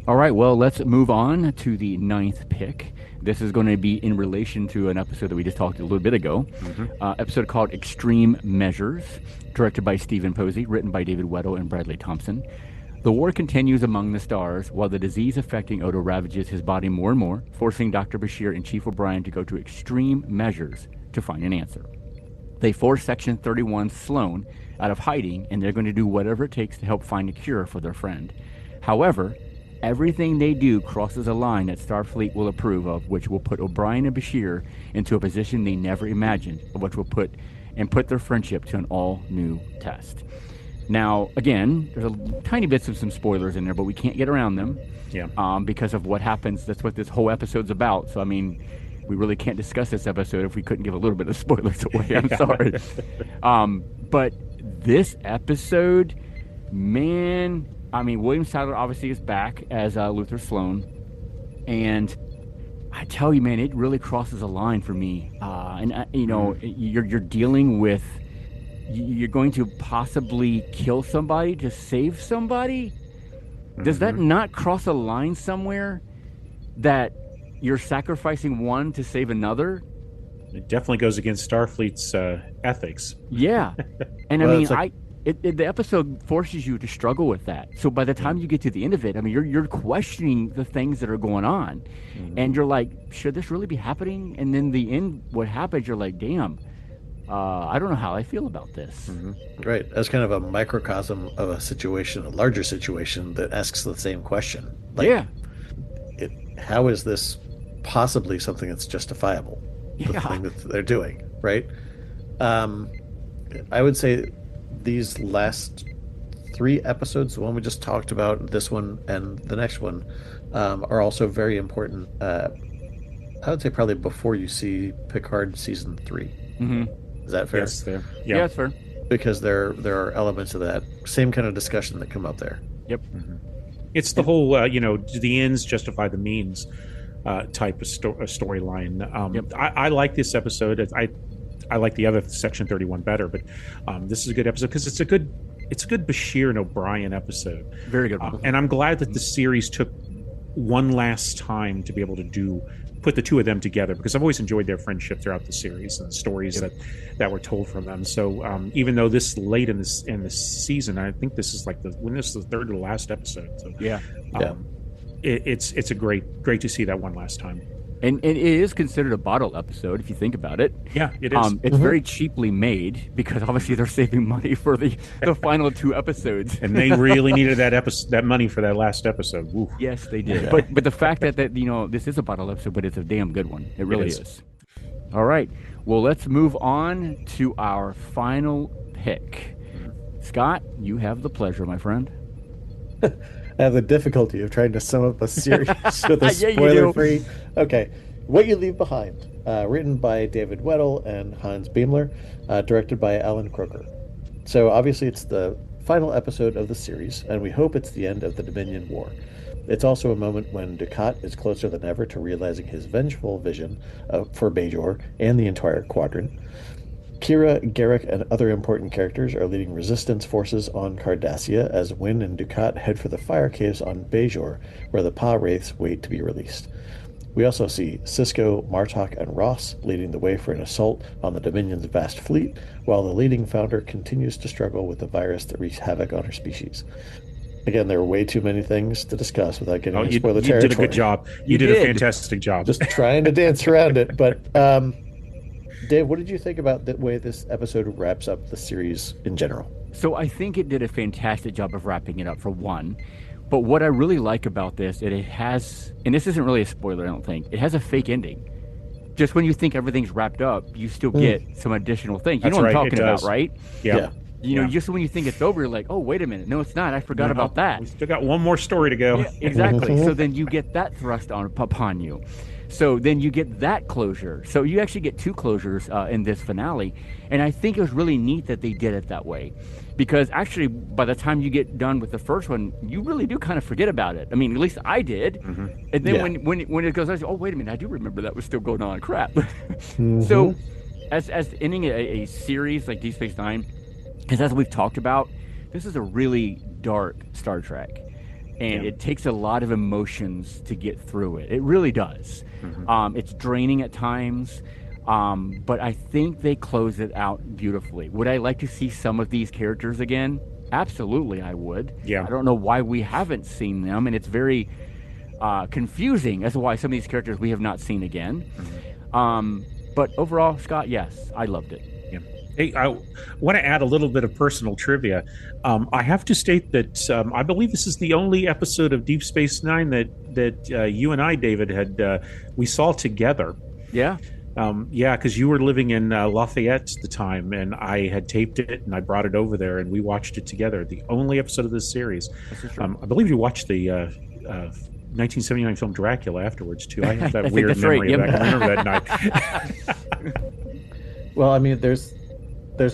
All right, well, let's move on to the 9th pick. This is going to be in relation to an episode that we just talked a little bit ago. Episode called Extreme Measures, directed by Stephen Posey, written by David Weddle and Bradley Thompson. The war continues among the stars while the disease affecting Odo ravages his body more and more, forcing Dr. Bashir and Chief O'Brien to go to extreme measures to find an answer. They force Section 31 Sloan out of hiding, and they're going to do whatever it takes to help find a cure for their friend. However, everything they do crosses a line that Starfleet will approve of, which will put O'Brien and Bashir into a position they never imagined, which will put their friendship to an all-new test. Now, again, there's tiny bits of some spoilers in there, but we can't get around them. Yeah. Because of what happens. That's what this whole episode's about. So, we really can't discuss this episode if we couldn't give a little bit of spoilers away. I'm sorry. But this episode, man... William Sadler obviously is back as Luther Sloan, and I tell you, man, it really crosses a line for me. You're dealing with, you're going to possibly kill somebody to save somebody. Does that not cross a line somewhere that you're sacrificing one to save another? It definitely goes against Starfleet's ethics. Yeah, and the episode forces you to struggle with that. So by the time you get to the end of it, you're questioning the things that are going on, and you're like, should this really be happening? And then the end, what happens? You're like, damn, I don't know how I feel about this. Right, as kind of a microcosm of a situation, a larger situation that asks the same question. How is this possibly something that's justifiable. The Yeah. thing that they're doing, right? Um, I would say these last three episodes, the one we just talked about, this one and the next one, are also very important. I would say probably before you see Picard season 3. Hmm. Is that fair? Yes, there. Yeah, Yeah. it's fair. Because there are elements of that same kind of discussion that come up there. Yep. It's the whole, do the ends justify the means type of storyline. Yep. I like this episode. I like the other Section 31 better, but this is a good episode because it's a good Bashir and O'Brien episode. Very good one. And I'm glad that the series took one last time to be able to put the two of them together, because I've always enjoyed their friendship throughout the series and the stories that were told from them. So even though this late in this season, I think this is this is the third to last episode. So Yeah. it's a great to see that one last time. And it is considered a bottle episode if you think about it. Yeah, it is. It's very cheaply made because obviously they're saving money for the final 2 episodes. And they really needed that money for that last episode. Woo. Yes, they did. But the fact that this is a bottle episode, but it's a damn good one. It really is. All right. Well, let's move on to our final pick. Scott, you have the pleasure, my friend. I have the difficulty of trying to sum up a series with a Yeah, you do. spoiler-free. Okay, What You Leave Behind, written by David Weddle and Hans Beimler, directed by Alan Croker. So obviously it's the final episode of the series, and we hope it's the end of the Dominion War. It's also a moment when Dukat is closer than ever to realizing his vengeful vision for Bajor and the entire quadrant. Kira, Garrick, and other important characters are leading resistance forces on Cardassia as Wynn and Dukat head for the fire caves on Bajor, where the Pa Wraiths wait to be released. We also see Sisko, Martok, and Ross leading the way for an assault on the Dominion's vast fleet, while the leading founder continues to struggle with the virus that wreaks havoc on her species. Again, there are way too many things to discuss without getting into spoiler territory. You did a good job. You did a fantastic job. Just trying to dance around it, but Dave, what did you think about the way this episode wraps up the series in general? So I think it did a fantastic job of wrapping it up, for one. But what I really like about this, it has, and this isn't really a spoiler, I don't think, it has a fake ending. Just when you think everything's wrapped up, you still get some additional things. You know what I'm talking about, right? Yeah. Just when you think it's over, you're like, oh, wait a minute. No, it's not. I forgot about that. We still got one more story to go. Yeah, exactly. So then you get that thrust upon you. So then you get that closure. So you actually get 2 closures in this finale. And I think it was really neat that they did it that way. Because actually, by the time you get done with the first one, you really do kind of forget about it. I mean, at least I did. Mm-hmm. And then when it goes, I say, oh, wait a minute, I do remember that was still going on. Crap. Mm-hmm. So as ending a series like Deep Space Nine, because as we've talked about, this is a really dark Star Trek. And it takes a lot of emotions to get through it. It really does. Mm-hmm. It's draining at times. But I think they close it out beautifully. Would I like to see some of these characters again? Absolutely, I would. Yeah. I don't know why we haven't seen them, and it's very confusing as to why some of these characters we have not seen again. Mm-hmm. But overall, Scott, yes, I loved it. Yeah. Hey, I want to add a little bit of personal trivia. I have to state that I believe this is the only episode of Deep Space Nine that you and I, David, we saw together. Yeah. Because you were living in Lafayette at the time, and I had taped it, and I brought it over there, and we watched it together. The only episode of this series. I believe you watched the 1979 film Dracula afterwards too. I have that weird memory of that. I remember that night. Well, I mean, there's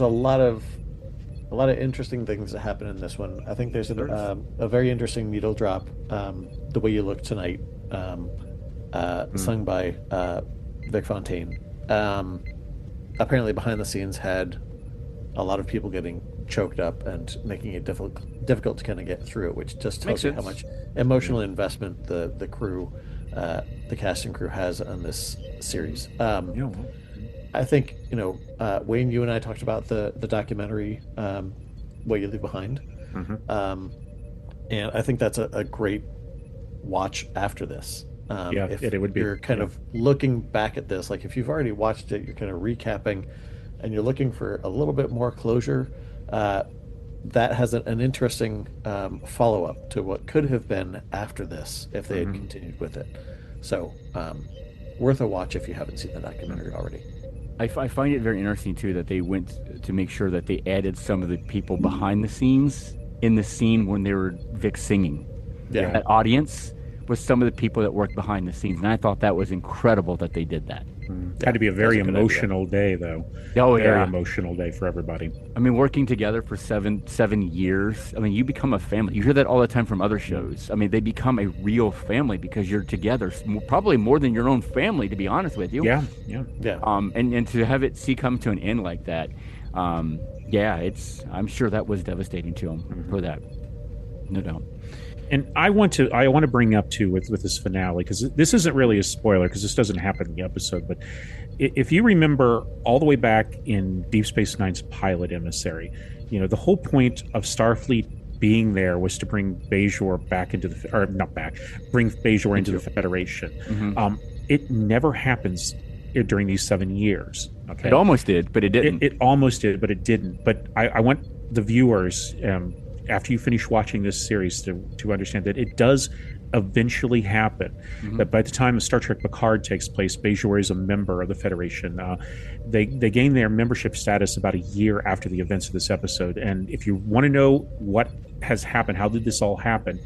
a lot of interesting things that happen in this one. I think there's a very interesting needle drop. The Way You Look Tonight, sung by Vic Fontaine. Apparently behind the scenes had a lot of people getting choked up and making it difficult to kind of get through it, which just tells you how much emotional investment the crew, the cast and crew has on this series. I think, Wayne, you and I talked about the documentary, What You Leave Behind. Mm-hmm. And I think that's a great watch after this. It would be. You're kind of looking back at this, like if you've already watched it, you're kind of recapping, and you're looking for a little bit more closure. That has an interesting follow-up to what could have been after this if they had continued with it. So worth a watch if you haven't seen the documentary already. I find it very interesting too that they went to make sure that they added some of the people behind the scenes in the scene when they were Vic singing. Yeah. That audience was some of the people that worked behind the scenes, and I thought that was incredible that they did that. Had to be a very emotional day, though. Oh, very yeah. emotional day for everybody. I mean, working together for seven years. I mean, you become a family. You hear that all the time from other shows. I mean, they become a real family because you're together, probably more than your own family, to be honest with you. Yeah. And to have it come to an end like that, I'm sure that was devastating to him for that, no doubt. And I want to bring up too with this finale, because this isn't really a spoiler because this doesn't happen in the episode, but if you remember all the way back in Deep Space Nine's pilot Emissary, the whole point of Starfleet being there was to bring Bajor back into bring Bajor into the Federation. It never happens during these 7 years. Okay, it almost did, but it didn't. It almost did, but it didn't. But I want the viewers, after you finish watching this series, to understand that it does eventually happen. That by the time of Star Trek Picard takes place, Bajor is a member of the Federation. They gain their membership status about a year after the events of this episode. And if you want to know what has happened, how did this all happen,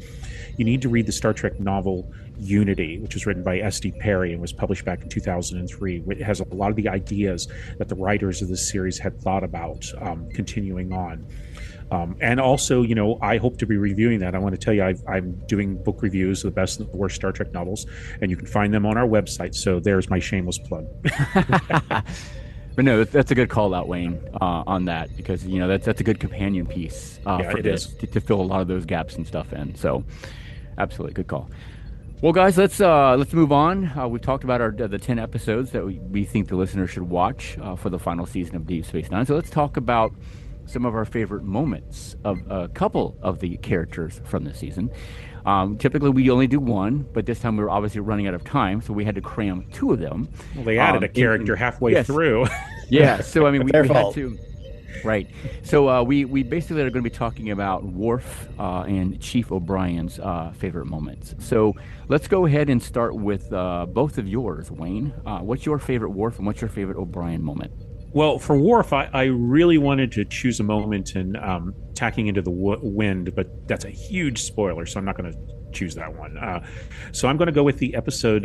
you need to read the Star Trek novel Unity, which was written by S.D. Perry and was published back in 2003. It has a lot of the ideas that the writers of this series had thought about continuing on. And also, I hope to be reviewing that. I want to tell you, I'm doing book reviews of the best and the worst Star Trek novels, and you can find them on our website. So there's my shameless plug. But no, that's a good call out, Wayne, on that, because that's a good companion piece for this to fill a lot of those gaps and stuff in. So, absolutely, good call. Well, guys, let's move on. We've talked about the 10 episodes that we think the listeners should watch for the final season of Deep Space Nine. So let's talk about some of our favorite moments of a couple of the characters from the season. Typically, we only do one, but this time we were obviously running out of time, so we had to cram two of them. Well, they added a character halfway through. Yeah, so I mean, we had fault. to. Right. So we basically are going to be talking about Worf and Chief O'Brien's favorite moments. So let's go ahead and start with both of yours, Wayne. What's your favorite Worf and what's your favorite O'Brien moment? Well, for Worf, I really wanted to choose a moment in Tacking into the Wind, but that's a huge spoiler, so I'm not going to choose that one. So I'm going to go with the episode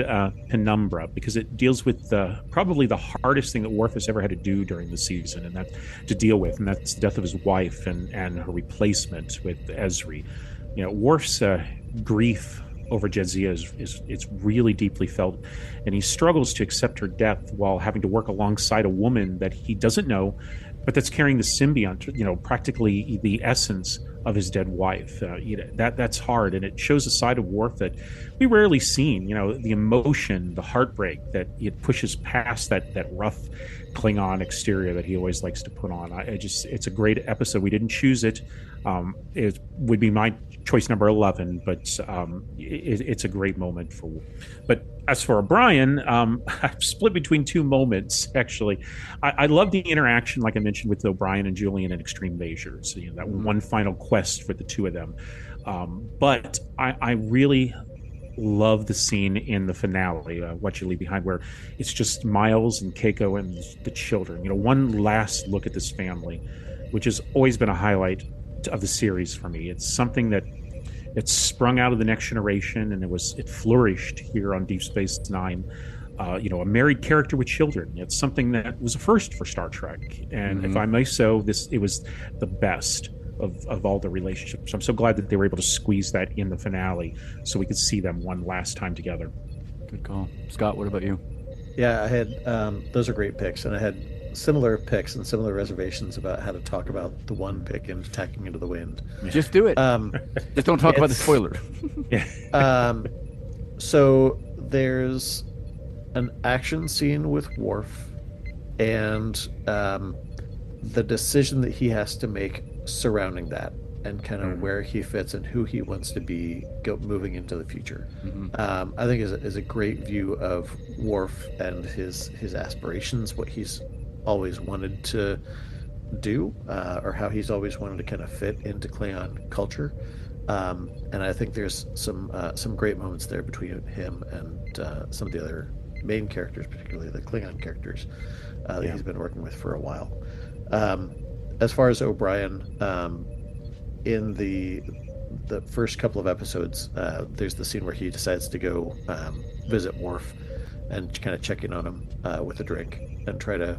Penumbra, because it deals with probably the hardest thing that Worf has ever had to do during the season, and that's the death of his wife and her replacement with Ezri. Worf's grief over Jadzia is really deeply felt, and he struggles to accept her death while having to work alongside a woman that he doesn't know, but that's carrying the symbiont, practically the essence of his dead wife. That's hard, and it shows a side of Worf that we rarely seen. The emotion, the heartbreak that it pushes past that rough Klingon exterior that he always likes to put on. It's a great episode. We didn't choose it. It would be my choice number 11, but it's a great moment for. But as for O'Brien, I'm split between two moments, actually. I love the interaction, like I mentioned, with O'Brien and Julian in Extreme Measures, that one final quest for the two of them. But I really love the scene in the finale, What You Leave Behind, where it's just Miles and Keiko and the children. One last look at this family, which has always been a highlight of the series for me. It's something that it's sprung out of the Next Generation, and it flourished here on Deep Space Nine. A married character with children. It's something that was a first for Star Trek, and if I may so, it was the best of all the relationships. I'm so glad that they were able to squeeze that in the finale, so we could see them one last time together. Good call, Scott. What about you? Yeah, I had those are great picks, and I had similar picks and similar reservations about how to talk about the one pick in Tacking into the Wind. Just do it. Just don't talk about the spoiler. So there's an action scene with Worf, and the decision that he has to make surrounding that, and kind of where he fits and who he wants to be moving into the future. I think is a great view of Worf and his aspirations, what he's always wanted to do, or how he's always wanted to kind of fit into Klingon culture. And I think there's some great moments there between him and some of the other main characters, particularly the Klingon characters that he's been working with for a while. As far as O'Brien, in the first couple of episodes, there's the scene where he decides to go visit Worf and kind of check in on him with a drink and try to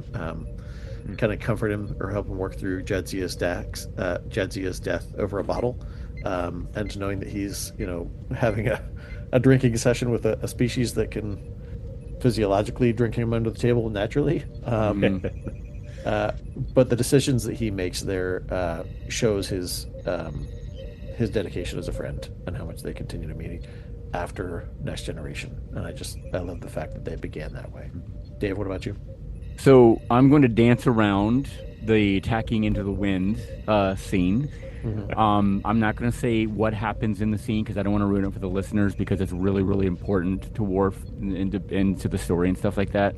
kind of comfort him or help him work through Jadzia's death over a bottle, and knowing that he's having a drinking session with a species that can physiologically drink him under the table naturally. But the decisions that he makes there shows his dedication as a friend and how much they continue to meet after Next Generation. And I love the fact that they began that way. Dave, what about you? So I'm going to dance around the tacking into the wind scene. I'm not going to say what happens in the scene because I don't want to ruin it for the listeners, because it's really, really important to Worf and to the story and stuff like that.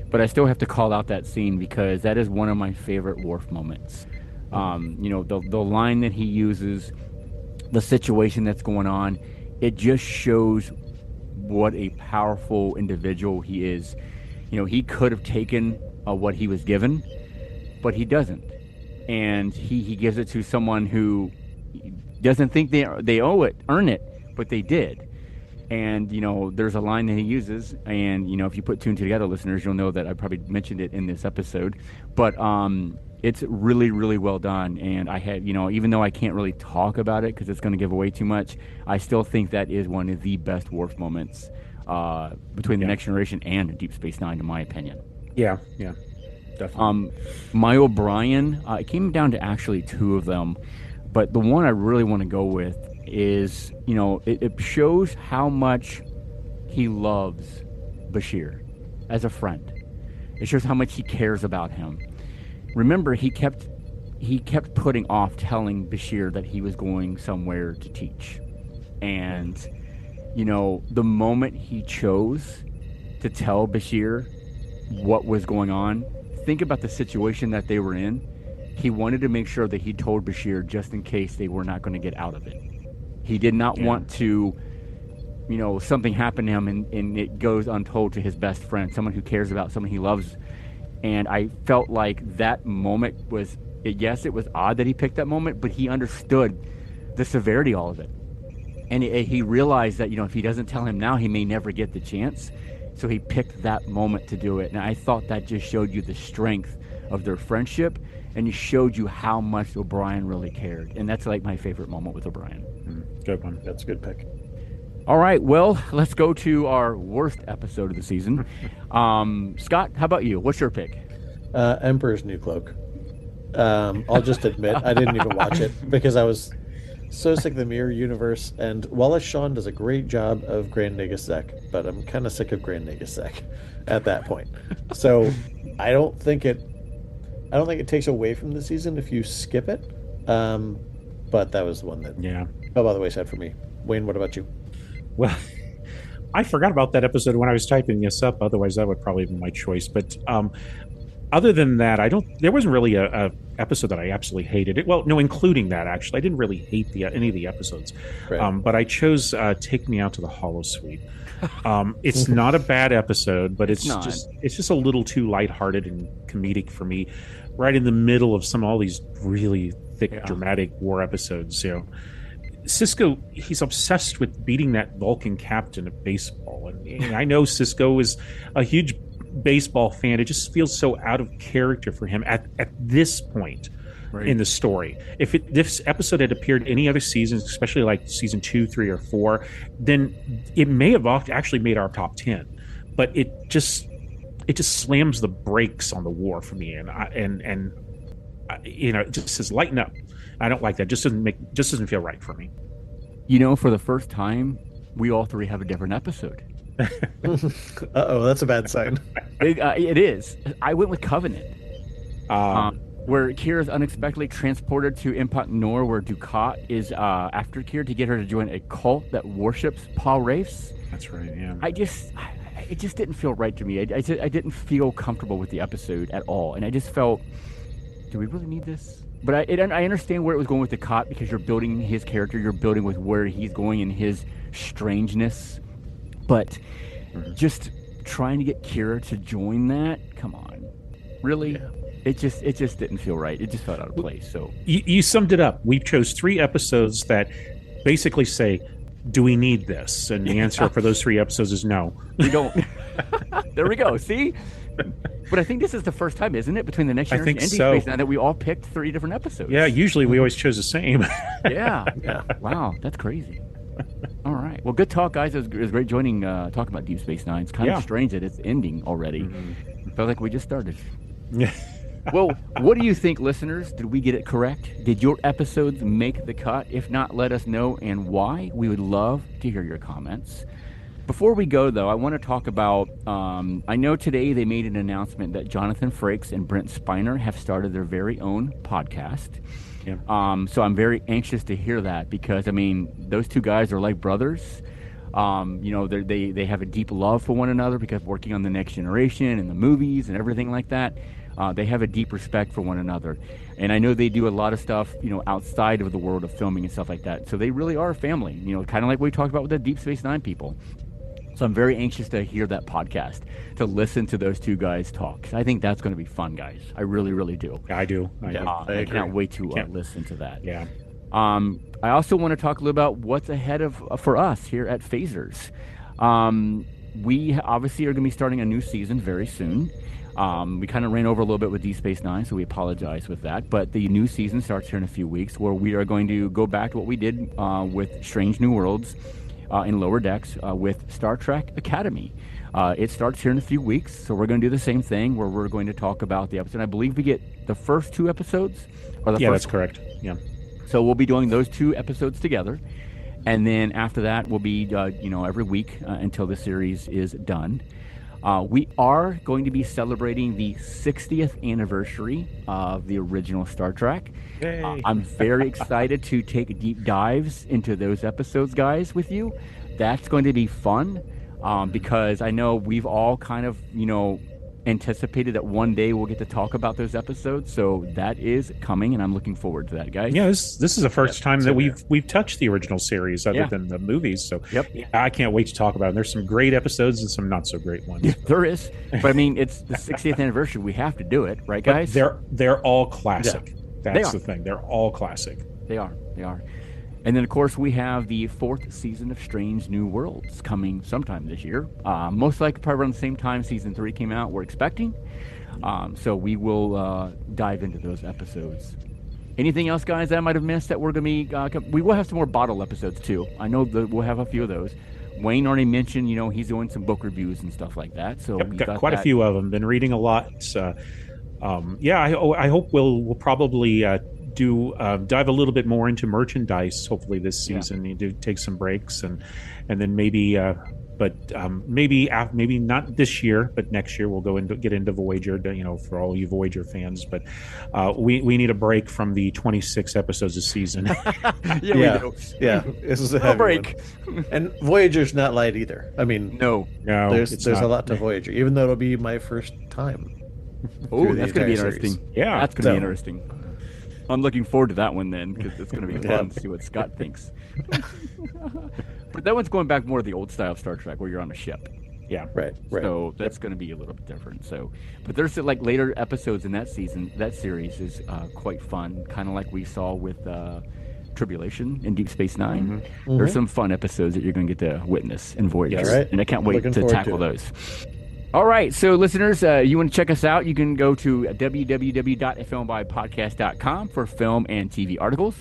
But I still have to call out that scene because that is one of my favorite Worf moments. The line that he uses, the situation that's going on, it just shows what a powerful individual he is. He could have taken what he was given, but he doesn't. And he gives it to someone who doesn't think they earn it, but they did. And, there's a line that he uses, and, if you put two and two together, listeners, you'll know that I probably mentioned it in this episode. But it's really, really well done. And I had, even though I can't really talk about it because it's going to give away too much, I still think that is one of the best Worf moments between the Next Generation and Deep Space Nine, in my opinion. Yeah, definitely. My O'Brien, it came down to actually two of them, but the one I really want to go with is, it shows how much he loves Bashir as a friend. It shows how much he cares about him. Remember, he kept putting off telling Bashir that he was going somewhere to teach. And, the moment he chose to tell Bashir what was going on, think about the situation that they were in. He wanted to make sure that he told Bashir just in case they were not going to get out of it. He did not want to, something happened to him and it goes untold to his best friend, someone who cares about, someone he loves. And I felt like that moment was, yes, it was odd that he picked that moment, but he understood the severity of all of it. And he realized that, if he doesn't tell him now, he may never get the chance. So he picked that moment to do it. And I thought that just showed you the strength of their friendship, and it showed you how much O'Brien really cared. And that's like my favorite moment with O'Brien. Good one. That's a good pick. All right, well, let's go to our worst episode of the season. Scott, how about you? What's your pick? Emperor's New Cloak. I'll just admit, I didn't even watch it because I was so sick of the Mirror Universe. And Wallace Shawn does a great job of Grand Nagus Zek, but I'm kind of sick of Grand Nagus Zek at that point. So I don't think it takes away from the season if you skip it. But that was the one that fell by the wayside for me. Wayne, what about you? Well, I forgot about that episode when I was typing this up. Otherwise, that would probably be my choice. But other than that, there wasn't really a episode that I absolutely hated. Well, no, including that, actually. I didn't really hate any of the episodes. Right. But I chose Take Me Out to the Holosuite. It's not a bad episode, but it's just a little too lighthearted and comedic for me, right in the middle of all these really thick, dramatic war episodes. Sisko, he's obsessed with beating that Vulcan captain at baseball. And I know Sisko is a huge baseball fan. It just feels so out of character for him at this point in the story. If this episode had appeared any other seasons, especially like season 2, 3, or 4, then it may have actually made our top 10. But it just slams the brakes on the war for me, and it just says lighten up. I don't like that. Just doesn't feel right for me. For the first time, we all three have a different episode. Uh-oh, that's a bad sign. It is. I went with Covenant, where Kira's unexpectedly transported to Impact Nor, where Dukat is after Kira to get her to join a cult that worships Paul Rafes. That's right, yeah. It just didn't feel right to me. I didn't feel comfortable with the episode at all. And I just felt, do we really need this? But I understand where it was going with Dukat, because you're building his character, you're building with where he's going and his strangeness. But just trying to get Kira to join that. Come on, really? Yeah. It just didn't feel right. It just felt out of place. So You summed it up. We chose 3 episodes that basically say, do we need this? And the answer for those 3 episodes is no. we don't. There we go. See. But I think this is the first time, isn't it, between the Next Generation and Deep Space Nine that we all picked 3 different episodes? Yeah, usually we always chose the same. Yeah. Wow, that's crazy. All right. Well, good talk, guys. It was great talking about Deep Space Nine. It's kind of strange that it's ending already. It felt like we just started. Yeah. Well, what do you think, listeners? Did we get it correct? Did your episodes make the cut? If not, let us know and why. We would love to hear your comments. Before we go, though, I want to talk about, I know today they made an announcement that Jonathan Frakes and Brent Spiner have started their very own podcast. Yeah. So I'm very anxious to hear that because, I mean, those 2 guys are like brothers. They have a deep love for one another because working on the Next Generation and the movies and everything like that. They have a deep respect for one another. And I know they do a lot of stuff, outside of the world of filming and stuff like that. So they really are a family, kind of like we talked about with the Deep Space Nine people. So I'm very anxious to hear that podcast, to listen to those 2 guys talk. I think that's going to be fun, guys. I really, really do. I do. I cannot wait to listen to that. Yeah. I also want to talk a little about what's ahead for us here at Phasers. We obviously are going to be starting a new season very soon. We kind of ran over a little bit with Deep Space Nine, so we apologize with that. But the new season starts here in a few weeks, where we are going to go back to what we did with Strange New Worlds in Lower Decks with Star Trek Academy. It starts here in a few weeks, so we're going to do the same thing, where we're going to talk about the episode. I believe we get the first 2 episodes. That's correct. Yeah. So we'll be doing those 2 episodes together. And then after that, we'll be, every week until the series is done. We are going to be celebrating the 60th anniversary of the original Star Trek. I'm very excited to take deep dives into those episodes, guys, with you. That's going to be fun because I know we've all kind of, anticipated that one day we'll get to talk about those episodes. So that is coming, and I'm looking forward to that, guys. Yeah, this is the first time that we've touched the original series other than the movies. So I can't wait to talk about it. There's some great episodes and some not so great ones. Yeah, there is. But I mean, it's the 60th anniversary. We have to do it, right, guys? But they're all classic. Yeah. That's the thing. They're all classic. They are. And then, of course, we have the 4th season of Strange New Worlds coming sometime this year. Most likely probably around the same time Season 3 came out, we're expecting. So we will dive into those episodes. Anything else, guys, that I might have missed that we're going to be... we will have some more bottle episodes, too. I know that we'll have a few of those. Wayne already mentioned, he's doing some book reviews and stuff like that. So we've got quite a few of them. Been reading a lot. I hope we'll probably... dive a little bit more into merchandise hopefully this season. You do take some breaks and then maybe maybe not this year, but next year we'll get into Voyager, for all you Voyager fans. But we need a break from the 26 episodes a season. We do. Yeah, this is a heavy break. one. And Voyager's not light either. I mean, no, there's a lot to Voyager, even though it'll be my first time. Oh, that's going to be interesting. Series. Yeah, that's going to be interesting. I'm looking forward to that one then, because it's going to be fun to see what Scott thinks. But that one's going back more to the old style of Star Trek, where you're on a ship. Yeah, right. So that's going to be a little bit different. So, but there's like later episodes in that season. That series is quite fun, kind of like we saw with Tribulation in Deep Space Nine. Mm-hmm. There's some fun episodes that you're going to get to witness in Voyager, and I can't wait to tackle those. All right, so listeners, you want to check us out, you can go to www.filmbypodcast.com for film and TV articles,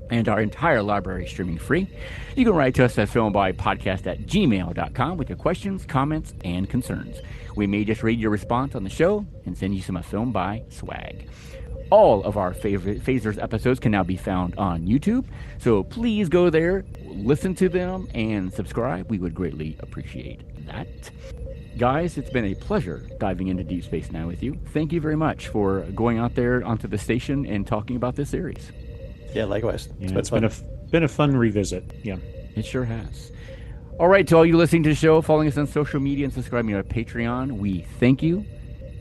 and our entire library is streaming free. You can write to us at filmbypodcast@gmail.com with your questions, comments, and concerns. We may just read your response on the show and send you some Film By swag. All of our favorite Phasers episodes can now be found on YouTube, so please go there, listen to them, and subscribe. We would greatly appreciate that. Guys, it's been a pleasure diving into Deep Space Nine with you. Thank you very much for going out there onto the station and talking about this series. Yeah, likewise. It's been a fun revisit. Yeah, it sure has. All right, to all you listening to the show, following us on social media, and subscribing to our Patreon, we thank you.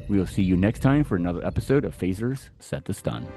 We will see you next time for another episode of Phasers Set to Stun.